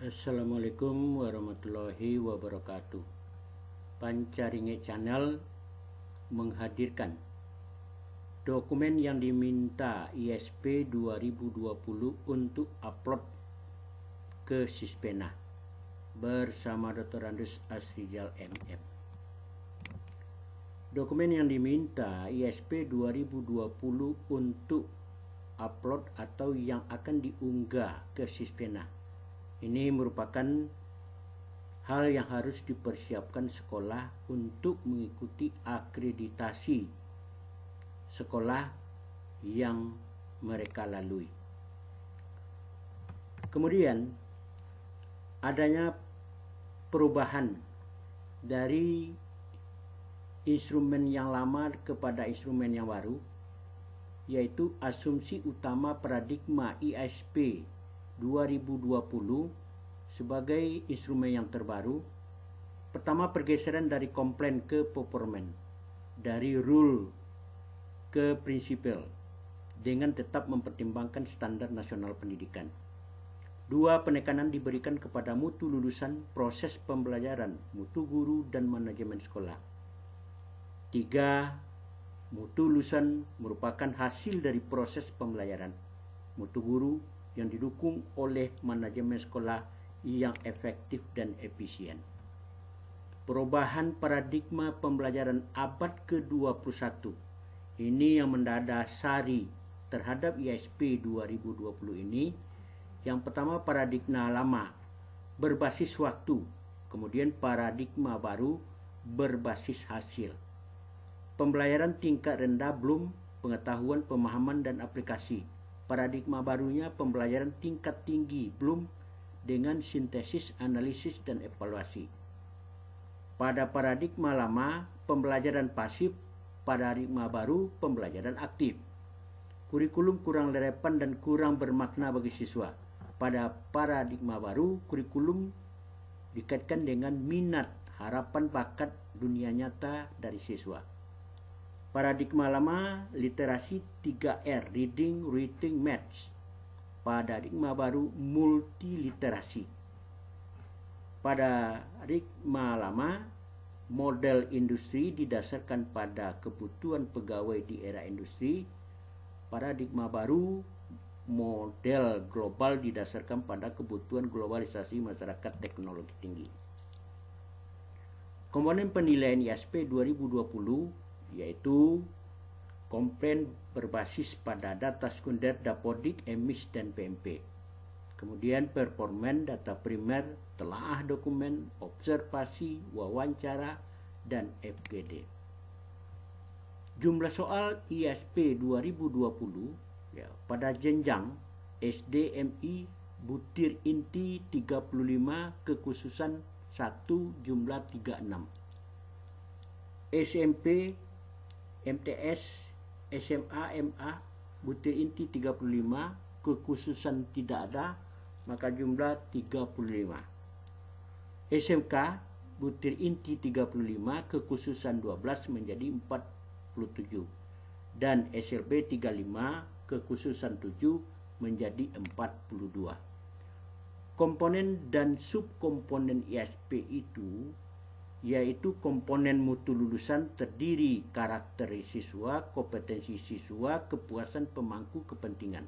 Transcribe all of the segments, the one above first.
Assalamualaikum warahmatullahi wabarakatuh. Pancaringe Channel menghadirkan dokumen yang diminta ISP 2020 untuk upload ke Sispena bersama Dr. Andus Asrijal MM. Dokumen yang diminta ISP 2020 untuk upload atau yang akan diunggah ke Sispena ini merupakan hal yang harus dipersiapkan sekolah untuk mengikuti akreditasi sekolah yang mereka lalui. Kemudian adanya perubahan dari instrumen yang lama kepada instrumen yang baru, yaitu asumsi utama paradigma ISP 2020 sebagai instrumen yang terbaru. Pertama, pergeseran dari komplain ke performance, dari rule ke prinsipal, dengan tetap mempertimbangkan standar nasional pendidikan. Dua, penekanan diberikan kepada mutu lulusan, proses pembelajaran, mutu guru dan manajemen sekolah. Tiga, mutu lulusan merupakan hasil dari proses pembelajaran, mutu guru yang didukung oleh manajemen sekolah yang efektif dan efisien. Perubahan paradigma pembelajaran abad ke-21 ini yang mendasari terhadap ISP 2020 ini. Yang pertama, paradigma lama berbasis waktu, kemudian paradigma baru berbasis hasil. Pembelajaran tingkat rendah belum pengetahuan, pemahaman dan aplikasi. Paradigma barunya pembelajaran tingkat tinggi belum dengan sintesis, analisis dan evaluasi. Pada paradigma lama pembelajaran pasif, paradigma baru pembelajaran aktif. Kurikulum kurang relevan dan kurang bermakna bagi siswa. Pada paradigma baru, kurikulum dikaitkan dengan minat, harapan, bakat, dunia nyata dari siswa. Paradigma lama, literasi 3R, reading, writing, maths. Paradigma baru, multiliterasi. Paradigma lama, model industri didasarkan pada kebutuhan pegawai di era industri. Paradigma baru, model global didasarkan pada kebutuhan globalisasi masyarakat teknologi tinggi. Komponen penilaian ISP 2020 yaitu komplain berbasis pada data sekunder, Dapodik, EMIS, dan PMP. Kemudian performan data primer, telaah dokumen, observasi, wawancara, dan FGD. Jumlah soal ISP 2020 pada jenjang SDMI butir inti 35, kekhususan 1 jumlah 36. SMP, MTS, SMA, MA butir inti 35, kekhususan tidak ada, maka jumlah 35. SMK butir inti 35, kekhususan 12 menjadi 47. Dan SLB 35, kekhususan 7 menjadi 42. Komponen dan subkomponen ISP itu yaitu komponen mutu lulusan terdiri karakter siswa, kompetensi siswa, kepuasan pemangku kepentingan.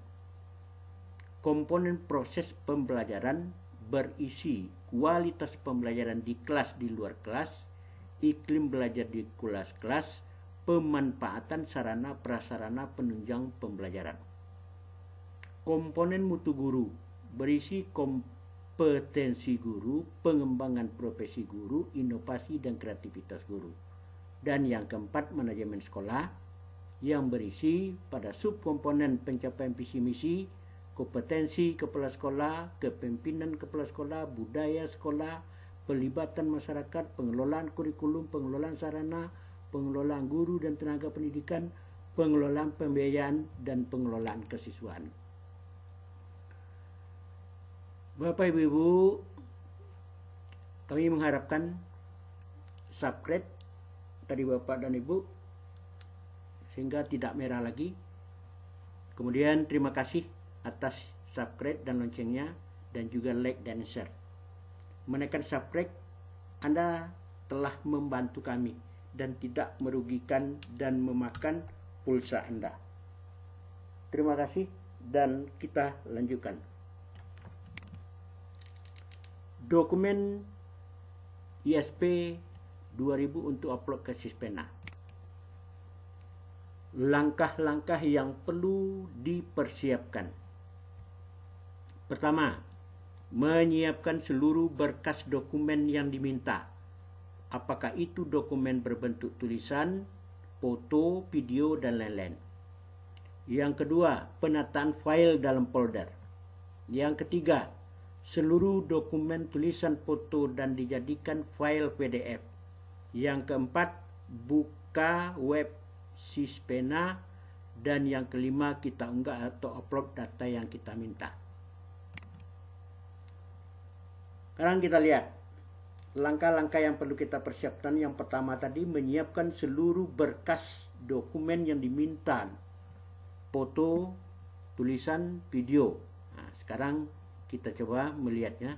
Komponen proses pembelajaran berisi kualitas pembelajaran di kelas, di luar kelas, iklim belajar di kelas-kelas, pemanfaatan sarana prasarana penunjang pembelajaran. Komponen mutu guru berisi kompetensi guru, pengembangan profesi guru, inovasi dan kreativitas guru. Dan yang keempat, manajemen sekolah yang berisi pada subkomponen pencapaian visi misi, kompetensi kepala sekolah, kepemimpinan kepala sekolah, budaya sekolah, pelibatan masyarakat, pengelolaan kurikulum, pengelolaan sarana, pengelolaan guru dan tenaga pendidikan, pengelolaan pembiayaan dan pengelolaan kesiswaan. Bapak Ibu, kami mengharapkan subscribe dari Bapak dan Ibu sehingga tidak merah lagi. Kemudian terima kasih atas subscribe dan loncengnya, dan juga like dan share. menekan subscribe, Anda telah membantu kami dan tidak merugikan dan memakan pulsa Anda. Terima kasih dan kita lanjutkan. Dokumen ISP 2000 untuk upload ke Sispena. Langkah-langkah yang perlu dipersiapkan. Pertama, menyiapkan seluruh berkas dokumen yang diminta. Apakah itu dokumen berbentuk tulisan, foto, video, dan lain-lain. Yang kedua, penataan file dalam folder. Yang ketiga, seluruh dokumen tulisan foto dan dijadikan file PDF. Yang keempat, buka web Sispena. Dan yang kelima, kita unggah atau upload data yang kita minta. Sekarang kita lihat langkah-langkah yang perlu kita persiapkan. Yang pertama tadi, menyiapkan seluruh berkas dokumen yang diminta. Foto, tulisan, video. Nah, sekarang kita coba melihatnya.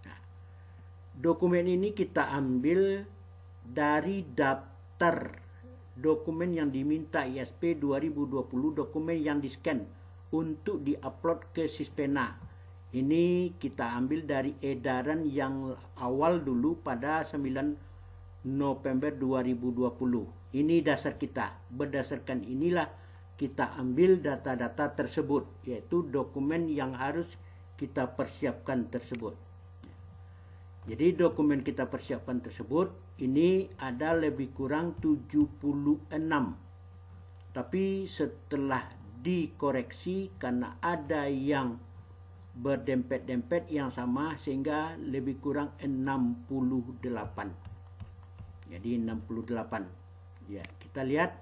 Nah, dokumen ini kita ambil dari daftar dokumen yang diminta ISP 2020, dokumen yang di-scan untuk di-upload ke Sispena. Ini kita ambil dari edaran yang awal dulu pada 9 November 2020. Ini dasar kita. Berdasarkan inilah kita ambil data-data tersebut, yaitu dokumen yang harus kita persiapkan tersebut. Jadi dokumen kita persiapkan tersebut, ini ada lebih kurang 76. Tapi setelah dikoreksi karena ada yang berdempet-dempet yang sama sehingga lebih kurang 68. Jadi 68. Ya, kita lihat.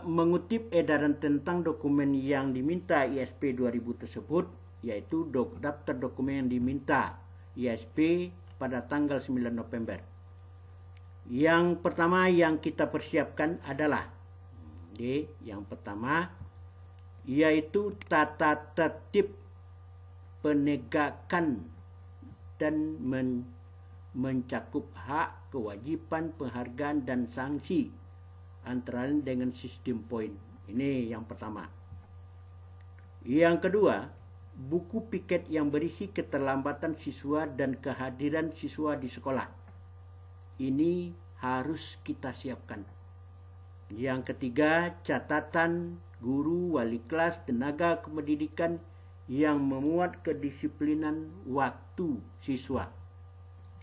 Mengutip edaran tentang dokumen yang diminta ISP 2000 tersebut, yaitu daftar dokumen yang diminta ISP pada tanggal 9 November. Yang pertama yang kita persiapkan adalah yang pertama yaitu tata tertib penegakan dan mencakup hak, kewajiban, penghargaan dan sanksi antara lain dengan sistem poin. Ini yang pertama. Yang kedua, buku piket yang berisi keterlambatan siswa dan kehadiran siswa di sekolah. Ini harus kita siapkan. Yang ketiga, catatan guru, wali kelas, tenaga kependidikan yang memuat kedisiplinan waktu siswa.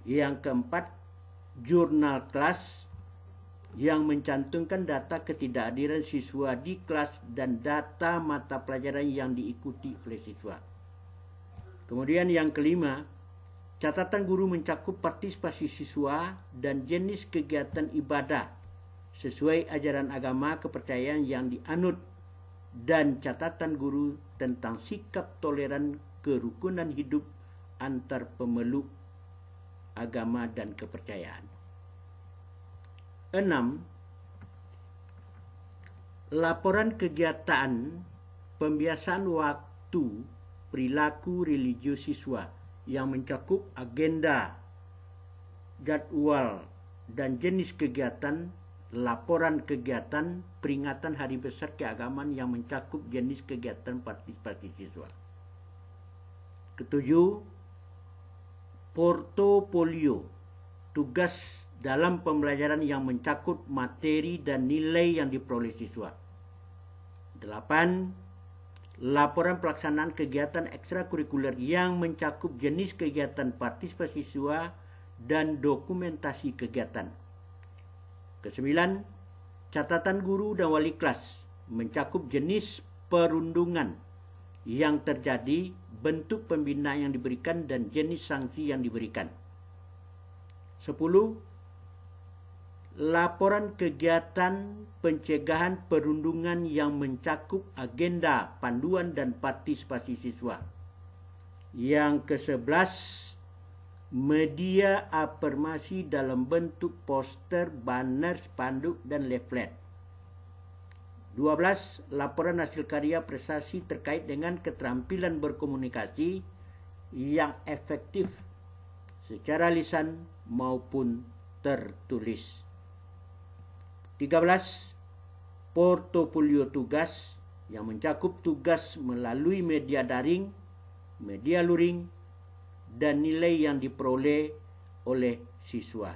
Yang keempat, jurnal kelas yang mencantumkan data ketidakhadiran siswa di kelas dan data mata pelajaran yang diikuti oleh siswa. Kemudian yang kelima, catatan guru mencakup partisipasi siswa dan jenis kegiatan ibadah sesuai ajaran agama kepercayaan yang dianut dan catatan guru tentang sikap toleran kerukunan hidup antar pemeluk agama dan kepercayaan. 6. Laporan kegiatan pembiasaan waktu perilaku religius siswa yang mencakup agenda, jadwal, dan jenis kegiatan, laporan kegiatan, peringatan hari besar keagamaan yang mencakup jenis kegiatan partisipasi siswa. Ketujuh, portofolio, tugas dalam pembelajaran yang mencakup materi dan nilai yang diperoleh siswa. 8. Laporan pelaksanaan kegiatan ekstrakurikuler yang mencakup jenis kegiatan partisipasi siswa dan dokumentasi kegiatan. 9. Catatan guru dan wali kelas mencakup jenis perundungan yang terjadi, bentuk pembinaan yang diberikan, dan jenis sanksi yang diberikan. 10. Laporan kegiatan pencegahan perundungan yang mencakup agenda, panduan, dan partisipasi siswa. Yang ke-11, media afirmasi dalam bentuk poster, banner, spanduk, dan leaflet. 12. Laporan hasil karya prestasi terkait dengan keterampilan berkomunikasi yang efektif secara lisan maupun tertulis. 13. Portofolio tugas yang mencakup tugas melalui media daring, media luring, dan nilai yang diperoleh oleh siswa.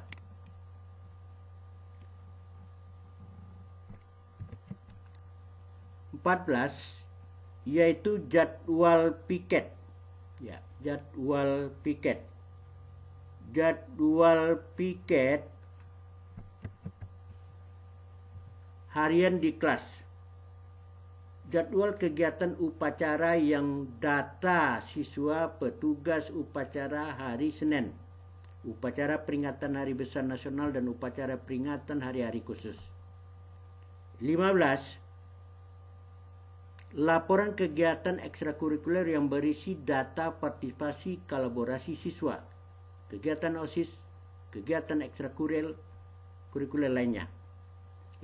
Yaitu jadwal piket. Ya, jadwal piket. Jadwal piket harian di kelas. Jadwal kegiatan upacara yang data siswa petugas upacara hari Senin, upacara peringatan Hari Besar Nasional dan upacara peringatan hari-hari khusus. 15. Laporan kegiatan ekstrakurikuler yang berisi data partisipasi kolaborasi siswa, kegiatan OSIS, kegiatan ekstrakurikuler lainnya.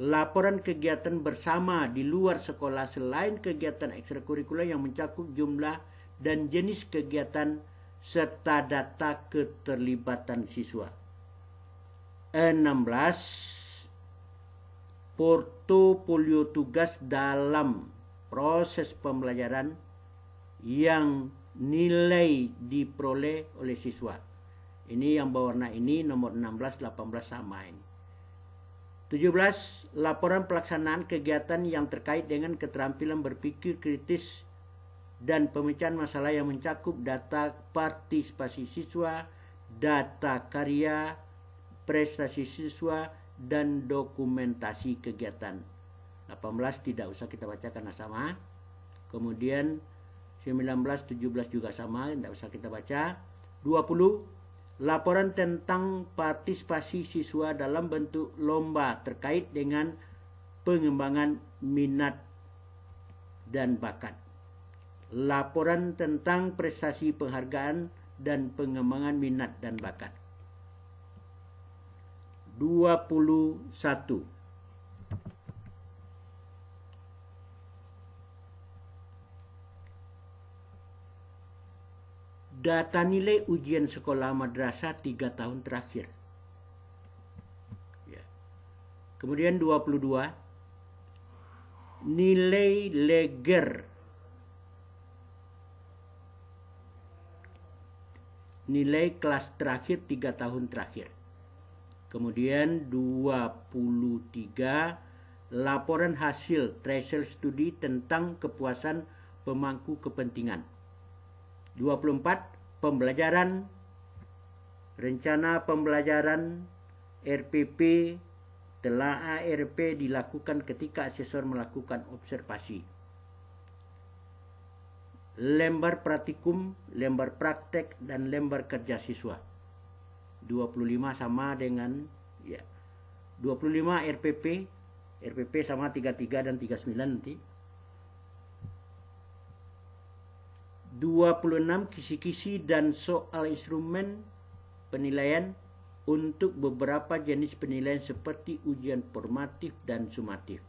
Laporan kegiatan bersama di luar sekolah selain kegiatan ekstrakurikuler yang mencakup jumlah dan jenis kegiatan serta data keterlibatan siswa. 16. Portofolio tugas dalam proses pembelajaran yang nilai diperoleh oleh siswa. Ini yang berwarna ini nomor 16, 18 sama ini. 17. Laporan pelaksanaan kegiatan yang terkait dengan keterampilan berpikir kritis dan pemecahan masalah yang mencakup data partisipasi siswa, data karya, prestasi siswa, dan dokumentasi kegiatan. 18 tidak usah kita baca karena sama. Kemudian 19, 17 juga sama, tidak usah kita baca. 20. Laporan tentang partisipasi siswa dalam bentuk lomba terkait dengan pengembangan minat dan bakat. Laporan tentang prestasi penghargaan dan pengembangan minat dan bakat. 21. Data nilai ujian sekolah madrasah 3 tahun terakhir. Ya. Kemudian 22. Nilai leger. Nilai kelas terakhir 3 tahun terakhir. Kemudian 23. Laporan hasil tracer studi tentang kepuasan pemangku kepentingan. 24. Pembelajaran, rencana pembelajaran, RPP, telaah RP dilakukan ketika asesor melakukan observasi. Lembar praktikum, lembar praktek, dan lembar kerja siswa. 25 sama dengan 25 RPP sama 33 dan 39 nanti. 26 kisi-kisi dan soal instrumen penilaian untuk beberapa jenis penilaian seperti ujian formatif dan sumatif.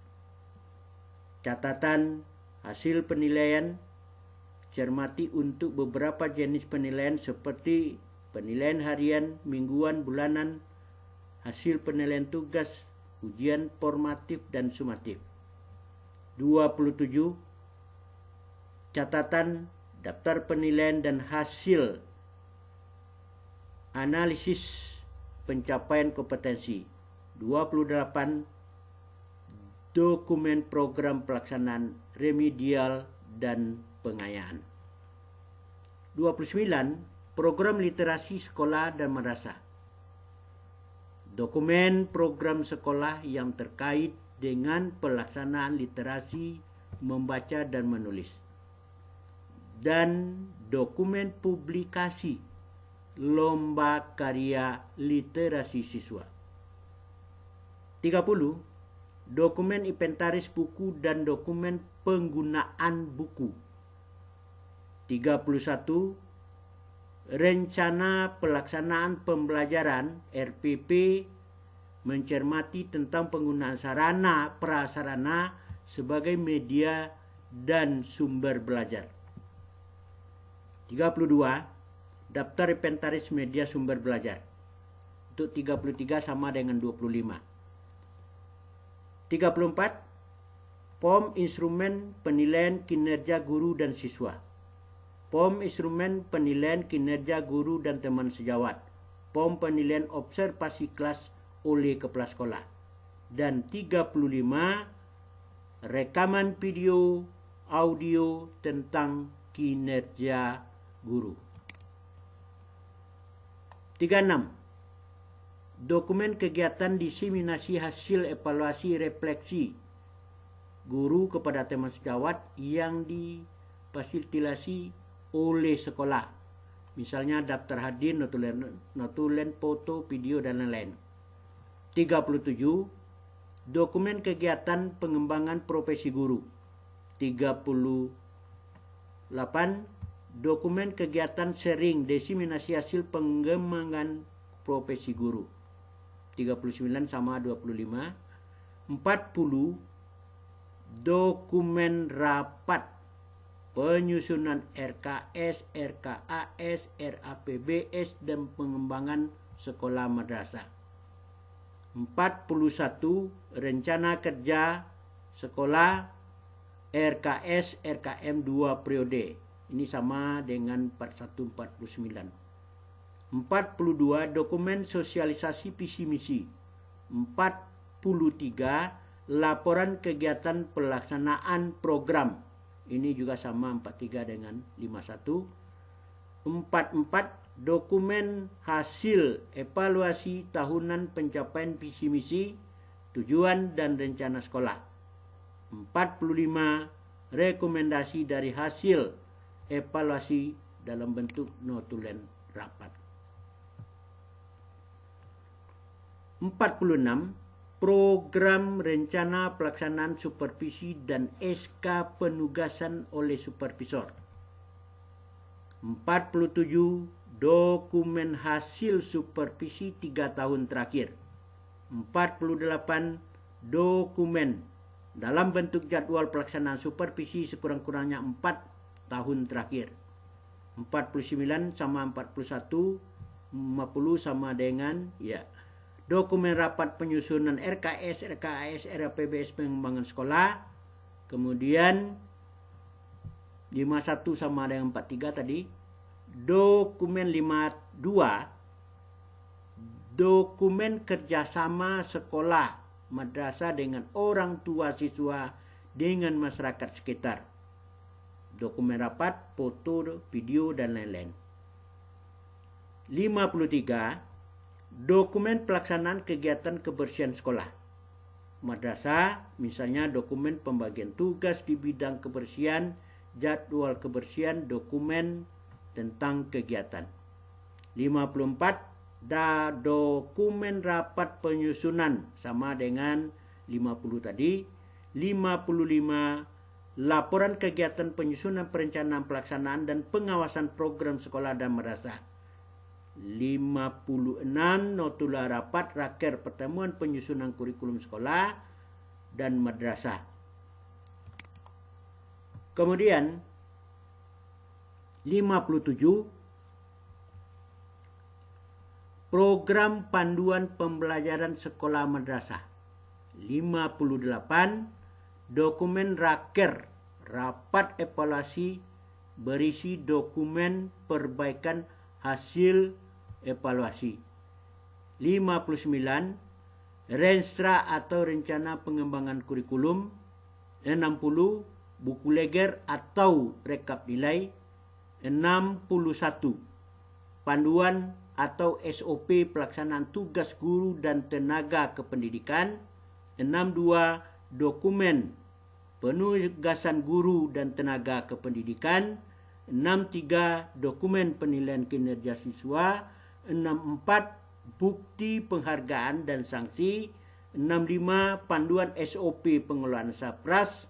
Catatan hasil penilaian cermati untuk beberapa jenis penilaian seperti penilaian harian, mingguan, bulanan, hasil penilaian tugas, ujian formatif dan sumatif. 27. Catatan daftar penilaian dan hasil analisis pencapaian kompetensi. 28. Dokumen program pelaksanaan remedial dan pengayaan. 29. Program literasi sekolah dan madrasah. Dokumen program sekolah yang terkait dengan pelaksanaan literasi membaca dan menulis. Dan dokumen publikasi lomba karya literasi siswa. 30. Dokumen inventaris buku dan dokumen penggunaan buku. 31. rencana pelaksanaan pembelajaran RPP mencermati tentang penggunaan sarana prasarana sebagai media dan sumber belajar. 32. Daftar inventaris media sumber belajar. Untuk 33 sama dengan 25. 34. POM instrumen penilaian kinerja guru dan siswa. POM instrumen penilaian kinerja guru dan teman sejawat. POM penilaian observasi kelas oleh kepala sekolah. Dan 35. Rekaman video audio tentang kinerja guru. 36. Dokumen kegiatan diseminasi hasil evaluasi refleksi guru kepada teman sejawat yang difasilitasi oleh sekolah. Misalnya daftar hadir, notulen foto, video, dan lain-lain. 37. Dokumen kegiatan pengembangan profesi guru. 38. Dokumen kegiatan sharing diseminasi hasil pengembangan profesi guru. 39 sama 25. 40. Dokumen rapat penyusunan RKS, RKAS, RAPBS dan pengembangan sekolah madrasah. 41. Rencana kerja sekolah RKS, RKM 2 periode. Ini sama dengan 4149. 42. Dokumen sosialisasi visi misi. 43. Laporan kegiatan pelaksanaan program. Ini juga sama 43 dengan 51. 44. Dokumen hasil evaluasi tahunan pencapaian visi misi, tujuan dan rencana sekolah. 45. Rekomendasi dari hasil evaluasi dalam bentuk notulen rapat. 46. Program rencana pelaksanaan supervisi dan SK penugasan oleh supervisor. 47. Dokumen hasil supervisi 3 tahun terakhir. 48. Dokumen dalam bentuk jadwal pelaksanaan supervisi sekurang-kurangnya 4 tahun terakhir. 49 sama 41, 50 sama dengan dokumen rapat penyusunan RKS, RKAS, RAPBS pengembangan sekolah. Kemudian 51 sama dengan 43 tadi. Dokumen 52, dokumen kerjasama sekolah madrasah dengan orang tua siswa dengan masyarakat sekitar. Dokumen rapat, foto, video, dan lain-lain. 53. Dokumen pelaksanaan kegiatan kebersihan sekolah madrasah, misalnya dokumen pembagian tugas di bidang kebersihan, jadwal kebersihan, dokumen tentang kegiatan. 54. Dokumen rapat penyusunan sama dengan 50 tadi. 55. Laporan kegiatan penyusunan perencanaan pelaksanaan dan pengawasan program sekolah dan madrasah. 56. Notula rapat raker pertemuan penyusunan kurikulum sekolah dan madrasah. Kemudian 57. Program panduan pembelajaran sekolah madrasah. 58. Dokumen raker rapat evaluasi berisi dokumen perbaikan hasil evaluasi. 59. Renstra atau rencana pengembangan kurikulum. 60. Buku leger atau rekap nilai. 61. Panduan atau SOP pelaksanaan tugas guru dan tenaga kependidikan. 62. Dokumen penugasan guru dan tenaga kependidikan. 63. Dokumen penilaian kinerja siswa. 64. Bukti penghargaan dan sanksi. 65. Panduan SOP pengelolaan SAPRAS.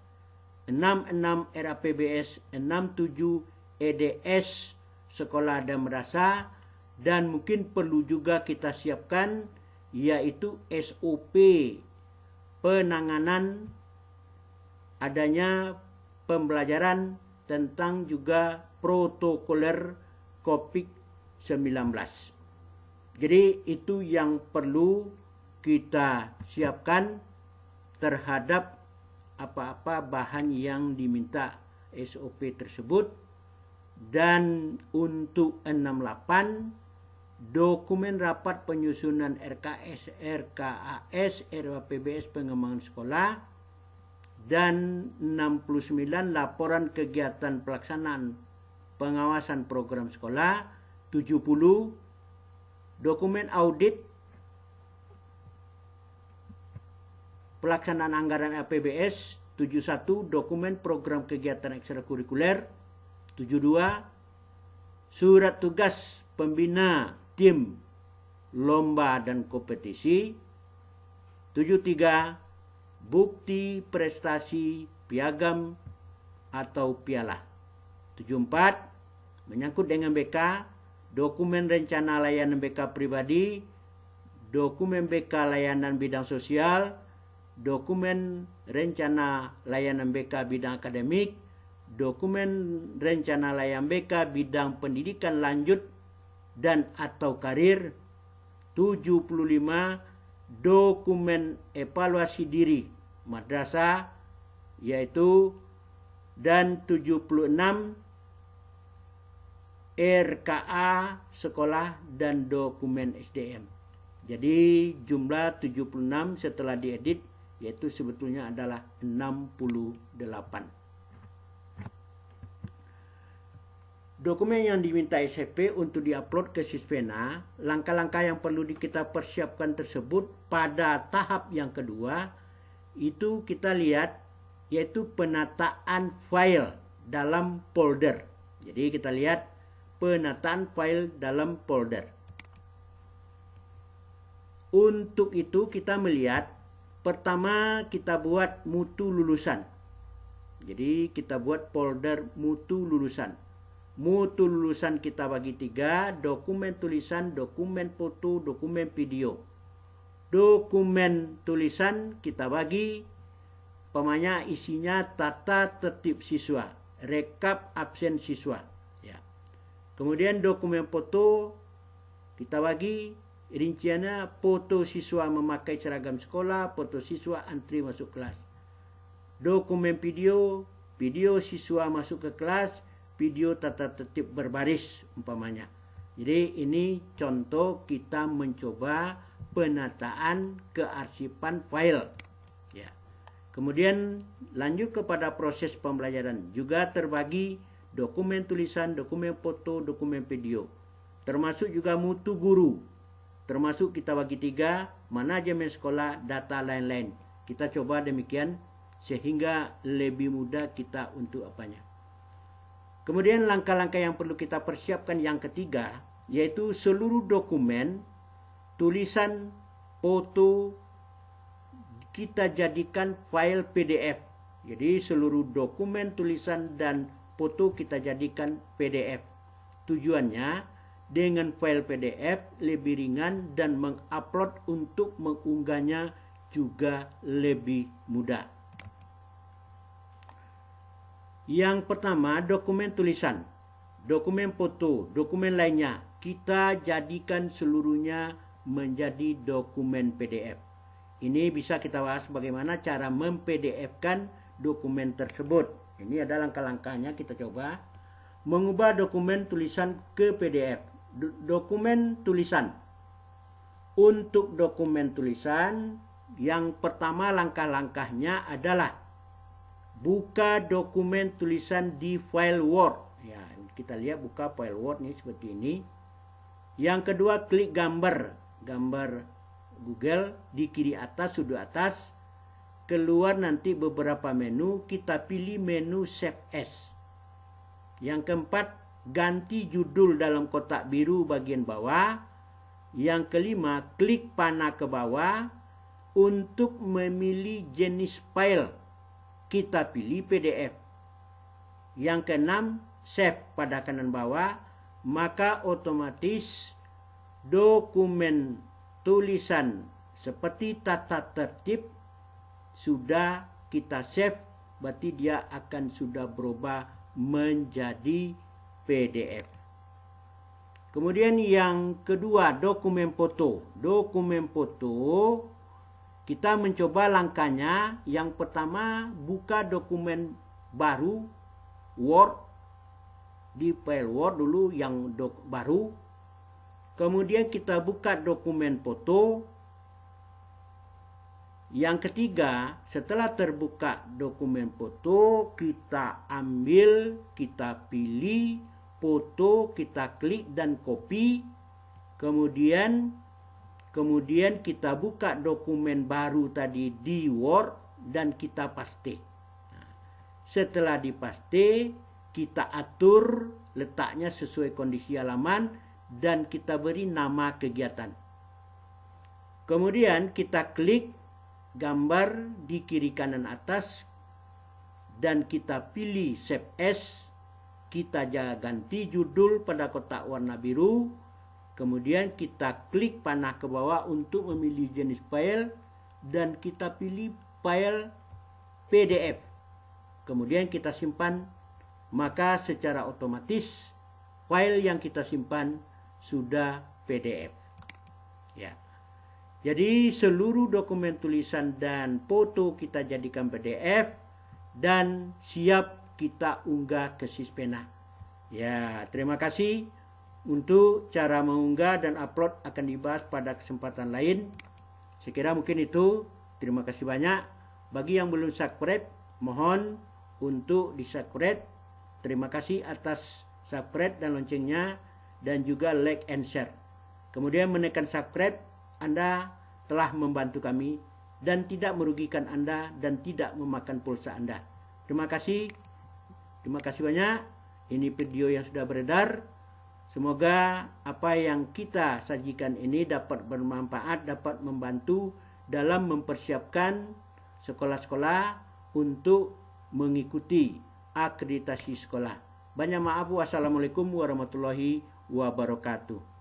66. RAPBS. 67. EDS sekolah dan madrasah, dan mungkin perlu juga kita siapkan yaitu SOP penanganan adanya pembelajaran tentang juga protokoler COVID-19. Jadi itu yang perlu kita siapkan terhadap apa-apa bahan yang diminta SOP tersebut. Dan untuk 68, dokumen rapat penyusunan RKS, RKAS, RAPBS pengembangan sekolah, dan 69 laporan kegiatan pelaksanaan pengawasan program sekolah, 70 dokumen audit pelaksanaan anggaran APBS, 71 dokumen program kegiatan ekstrakurikuler, 72 surat tugas pembina tim lomba dan kompetisi, 73 bukti prestasi piagam atau piala, 74 menyangkut dengan BK, dokumen rencana layanan BK pribadi, dokumen BK layanan bidang sosial, dokumen rencana layanan BK bidang akademik, dokumen rencana layanan BK bidang pendidikan lanjut dan atau karir, 75 dokumen evaluasi diri madrasah yaitu, dan 76 RKA sekolah dan dokumen SDM. Jadi jumlah 76 setelah diedit yaitu sebetulnya adalah 68. Dokumen yang diminta SFP untuk diupload ke Sispena, langkah-langkah yang perlu kita persiapkan tersebut pada tahap yang kedua, itu kita lihat yaitu penataan file dalam folder. Jadi kita lihat penataan file dalam folder. Untuk itu kita melihat, pertama kita buat mutu lulusan. Jadi kita buat folder mutu lulusan. Mutu lulusan kita bagi 3, dokumen tulisan, dokumen foto, dokumen video. Dokumen tulisan kita bagi, pemanya isinya tata tertib siswa, rekap absen siswa. Ya. Kemudian dokumen foto kita bagi, rinciannya foto siswa memakai seragam sekolah, foto siswa antri masuk kelas. Dokumen video, video siswa masuk ke kelas, video tata tertib berbaris umpamanya. Jadi ini contoh kita mencoba penataan kearsipan file. Ya. Kemudian lanjut kepada proses pembelajaran. Juga terbagi dokumen tulisan, dokumen foto, dokumen video. Termasuk juga mutu guru. Termasuk kita bagi 3, manajemen sekolah, data lain-lain. Kita coba demikian sehingga lebih mudah kita untuk apanya. Kemudian langkah-langkah yang perlu kita persiapkan yang ketiga, yaitu seluruh dokumen, tulisan, foto, kita jadikan file PDF. Jadi seluruh dokumen, tulisan, dan foto kita jadikan PDF. Tujuannya, dengan file PDF lebih ringan dan mengupload untuk mengunggahnya juga lebih mudah. Yang pertama, dokumen tulisan, dokumen foto, dokumen lainnya kita jadikan seluruhnya menjadi dokumen PDF. Ini bisa kita bahas bagaimana cara mem-PDF-kan dokumen tersebut. Ini adalah langkah-langkahnya, kita coba mengubah dokumen tulisan ke PDF. Dokumen tulisan. Untuk dokumen tulisan, yang pertama langkah-langkahnya adalah buka dokumen tulisan di file Word. Ya, kita lihat buka file Word nih seperti ini. Yang kedua, klik gambar Google di kiri atas, sudut atas. Keluar nanti beberapa menu, kita pilih menu Save As. Yang keempat, ganti judul dalam kotak biru bagian bawah. Yang kelima, klik panah ke bawah untuk memilih jenis file. Kita pilih PDF. Yang keenam, save pada kanan bawah. maka otomatis dokumen tulisan seperti tata tertib sudah kita save, berarti dia akan sudah berubah menjadi PDF. Kemudian yang kedua, dokumen foto. Dokumen foto, kita mencoba langkahnya. Yang pertama, buka dokumen baru, Word, di file Word dulu yang baru. Kemudian kita buka dokumen foto. Yang ketiga, setelah terbuka dokumen foto, kita ambil, kita pilih foto, kita klik dan copy. Kemudian kita buka dokumen baru tadi di Word dan kita paste. Setelah dipaste, kita atur letaknya sesuai kondisi halaman dan kita beri nama kegiatan. Kemudian kita klik gambar di kiri kanan atas dan kita pilih Save As. Kita ganti judul pada kotak warna biru. Kemudian kita klik panah ke bawah untuk memilih jenis file dan kita pilih file PDF. Kemudian kita simpan, maka secara otomatis file yang kita simpan sudah PDF. Ya. Jadi seluruh dokumen tulisan dan foto kita jadikan PDF dan siap kita unggah ke Sispena. Ya, terima kasih. Untuk cara mengunggah dan upload akan dibahas pada kesempatan lain. Sekira mungkin itu. Terima kasih banyak. Bagi yang belum subscribe, mohon untuk di-subscribe. Terima kasih atas subscribe dan loncengnya dan juga like and share. Kemudian menekan subscribe, Anda telah membantu kami dan tidak merugikan Anda dan tidak memakan pulsa Anda. Terima kasih. Terima kasih banyak. Ini video yang sudah beredar. Semoga apa yang kita sajikan ini dapat bermanfaat, dapat membantu dalam mempersiapkan sekolah-sekolah untuk mengikuti akreditasi sekolah. Banyak maaf. Wassalamualaikum warahmatullahi wabarakatuh.